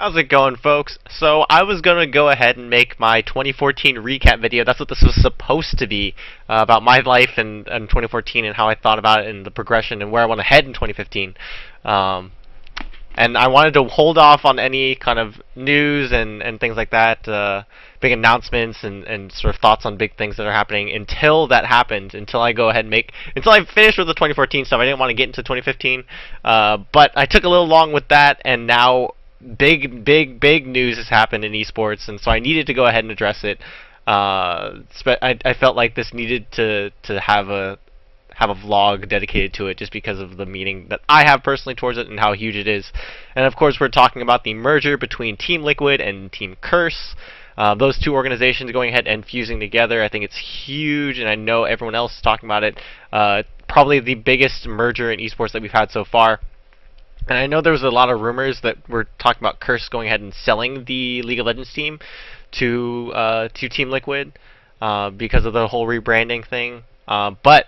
How's it going, folks? So I was going to go ahead and make my 2014 recap video. That's what this was supposed to be, about my life in 2014 and how I thought about it and the progression and where I want to head in 2015. Um, and I wanted to hold off on any kind of news and things like that, big announcements and sort of thoughts on big things that are happening until that happened, until I go ahead and until I finished with the 2014 stuff. I didn't want to get into 2015, but I took a little long with that, and now big news has happened in esports, and so I needed to go ahead and address it. I felt like this needed to have a vlog dedicated to it, just because of the meaning that I have personally towards it and how huge it is. And of course, we're talking about the merger between Team Liquid and Team Curse. Those two organizations going ahead and fusing together. I think it's huge, and I know everyone else is talking about it. Probably the biggest merger in esports that we've had so far. And I know there was a lot of rumors that were talking about Curse going ahead and selling the League of Legends team to Team Liquid because of the whole rebranding thing. But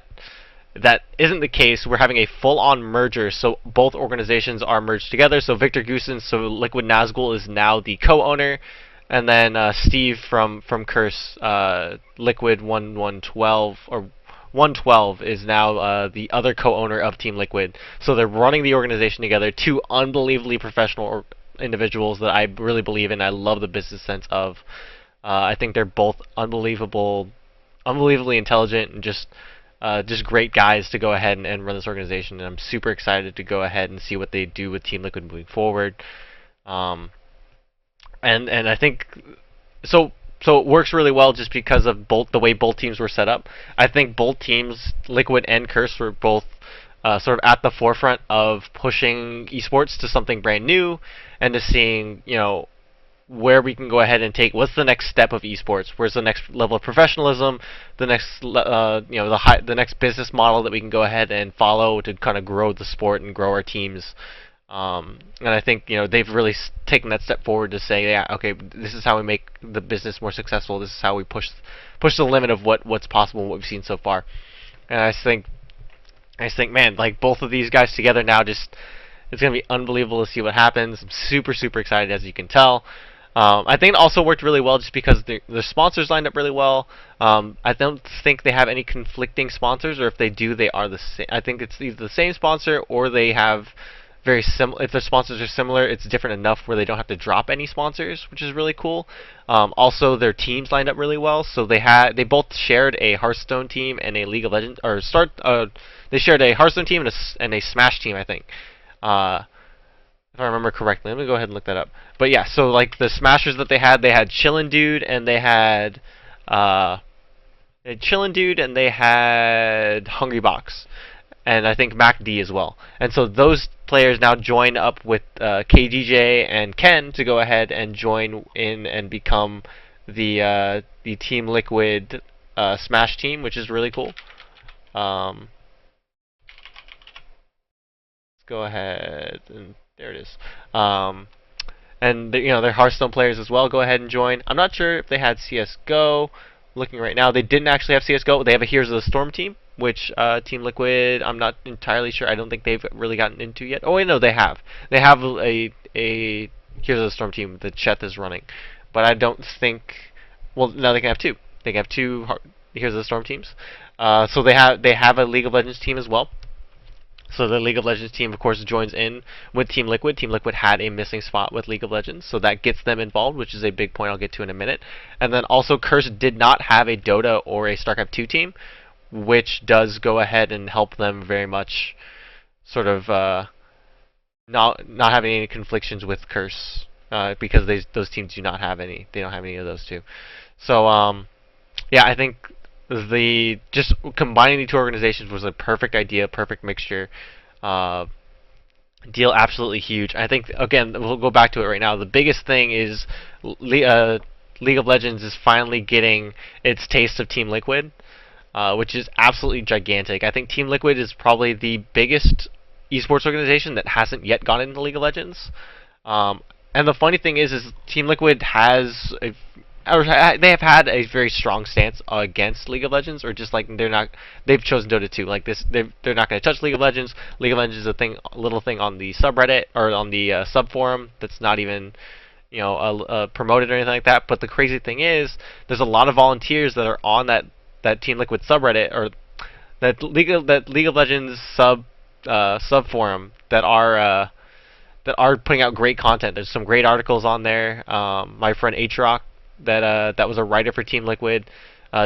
that isn't the case. We're having a full-on merger, so both organizations are merged together. So Victor Goosen, so Liquid Nazgul, is now the co-owner, and then Steve from Curse, Liquid 1112 or 112 is now the other co-owner of Team Liquid. So they're running the organization together. Two unbelievably professional individuals that I really believe in. I love the business sense of. I think they're both unbelievably intelligent and just great guys to go ahead and run this organization. And I'm super excited to go ahead and see what they do with Team Liquid moving forward. And I think so. So it works really well just because of the way both teams were set up. I think both teams, Liquid and Curse, were both sort of at the forefront of pushing esports to something brand new, and to seeing, where we can go ahead and take what's the next step of esports, where's the next level of professionalism, the next the next business model that we can go ahead and follow to kind of grow the sport and grow our teams. And I think they've really taken that step forward to say, yeah, okay, this is how we make the business more successful. This is how we push the limit of what's possible, what we've seen so far. And I think, man, like both of these guys together now, it's gonna be unbelievable to see what happens. I'm super excited, as you can tell. I think it also worked really well just because the sponsors lined up really well. I don't think they have any conflicting sponsors, or if they do, they are the same. I think it's either the same sponsor or they have very similar. If the sponsors are similar, it's different enough where they don't have to drop any sponsors, which is really cool. Also, their teams lined up really well, so they both shared a Hearthstone team and a League of Legends, they shared a Hearthstone team and a Smash team, I think. If I remember correctly, let me go ahead and look that up. But yeah, so like the Smashers that they had Chillin' Dude, and they had Hungry Box, and I think MacD as well. And so those players now join up with KDJ and Ken to go ahead and join in and become the Team Liquid Smash team, which is really cool. Let's go ahead, and there it is. And they're Hearthstone players as well. Go ahead and join. I'm not sure if they had CS:GO. Looking right now, they didn't actually have CS:GO. They have a Heroes of the Storm team, which Team Liquid, I'm not entirely sure. I don't think they've really gotten into yet. Oh wait, no, they have. They have a Heroes of the Storm team that Chet is running, but I don't think. Well, no, they can have two. They can have two Heroes of the Storm teams. So they have a League of Legends team as well. So the League of Legends team, of course, joins in with Team Liquid. Team Liquid had a missing spot with League of Legends, so that gets them involved, which is a big point I'll get to in a minute. And then also, Curse did not have a Dota or a StarCraft 2 team, which does go ahead and help them very much, sort of not having any conflictions with Curse, because those teams do not have any. They don't have any of those two. So yeah, I think just combining the two organizations was a perfect idea, perfect mixture. Deal absolutely huge. I think, again, we'll go back to it right now. The biggest thing is League of Legends is finally getting its taste of Team Liquid, which is absolutely gigantic. I think Team Liquid is probably the biggest esports organization that hasn't yet gone into League of Legends. And the funny thing is Team Liquid has they have had a very strong stance against League of Legends, or just like they've chosen Dota 2. Like this, they're not going to touch League of Legends. League of Legends is a little thing on the subreddit or on the sub forum that's not even promoted or anything like that. But the crazy thing is, there's a lot of volunteers that are on that Team Liquid subreddit, or that League of Legends sub forum, that are putting out great content. There's some great articles on there. My friend H-Rock, that was a writer for Team Liquid,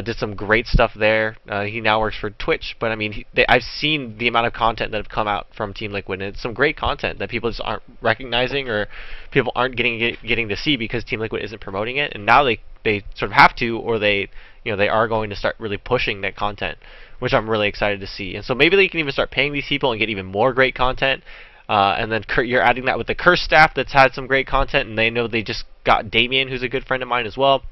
did some great stuff there. He now works for Twitch, but I mean, I've seen the amount of content that have come out from Team Liquid, and it's some great content that people just aren't recognizing, or people aren't getting to see because Team Liquid isn't promoting it. And now they sort of have to, or they are going to start really pushing that content, which I'm really excited to see. And so maybe they can even start paying these people and get even more great content. And then you're adding that with the Curse staff that's had some great content, and they know they just got Damien, who's a good friend of mine as well.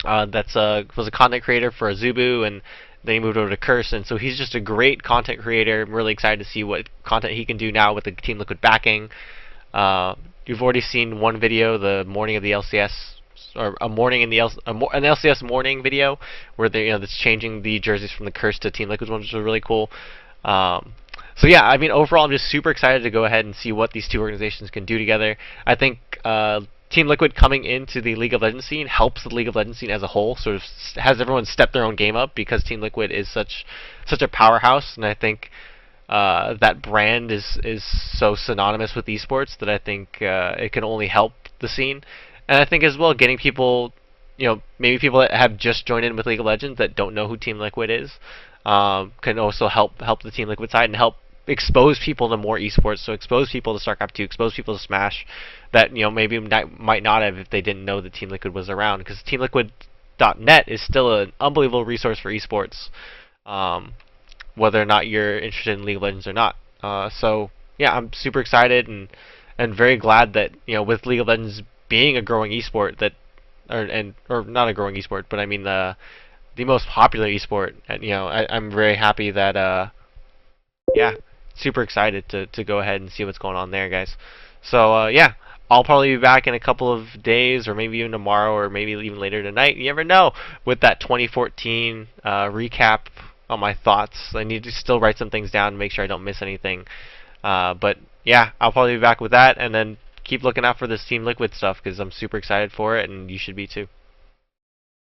Was a content creator for Azubu, and then he moved over to Curse, and so he's just a great content creator. I'm really excited to see what content he can do now with the Team Liquid backing. You've already seen one video, the morning of the LCS, or a morning in the an LCS morning video, where that's changing the jerseys from the Curse to Team Liquid ones, which is really cool. So yeah, I mean, overall, I'm just super excited to go ahead and see what these two organizations can do together. I think Team Liquid coming into the League of Legends scene helps the League of Legends scene as a whole, sort of has everyone step their own game up, because Team Liquid is such a powerhouse, and I think that brand is so synonymous with esports that I think it can only help the scene. And I think as well, getting people, maybe people that have just joined in with League of Legends that don't know who Team Liquid is, can also help the Team Liquid side and help expose people to more esports. So expose people to StarCraft 2, expose people to Smash, that maybe might not have if they didn't know that Team Liquid was around. Because TeamLiquid.net is still an unbelievable resource for esports, whether or not you're interested in League of Legends or not. So yeah, I'm super excited and very glad that with League of Legends being a growing esport, that or not a growing esport, but I mean the most popular esport. And I'm very happy that yeah, super excited to go ahead and see what's going on there, guys. So yeah, I'll probably be back in a couple of days, or maybe even tomorrow, or maybe even later tonight. You never know, with that 2014 recap on my thoughts. I need to still write some things down to make sure I don't miss anything. But yeah, I'll probably be back with that, and then keep looking out for this Team Liquid stuff, because I'm super excited for it, and you should be too.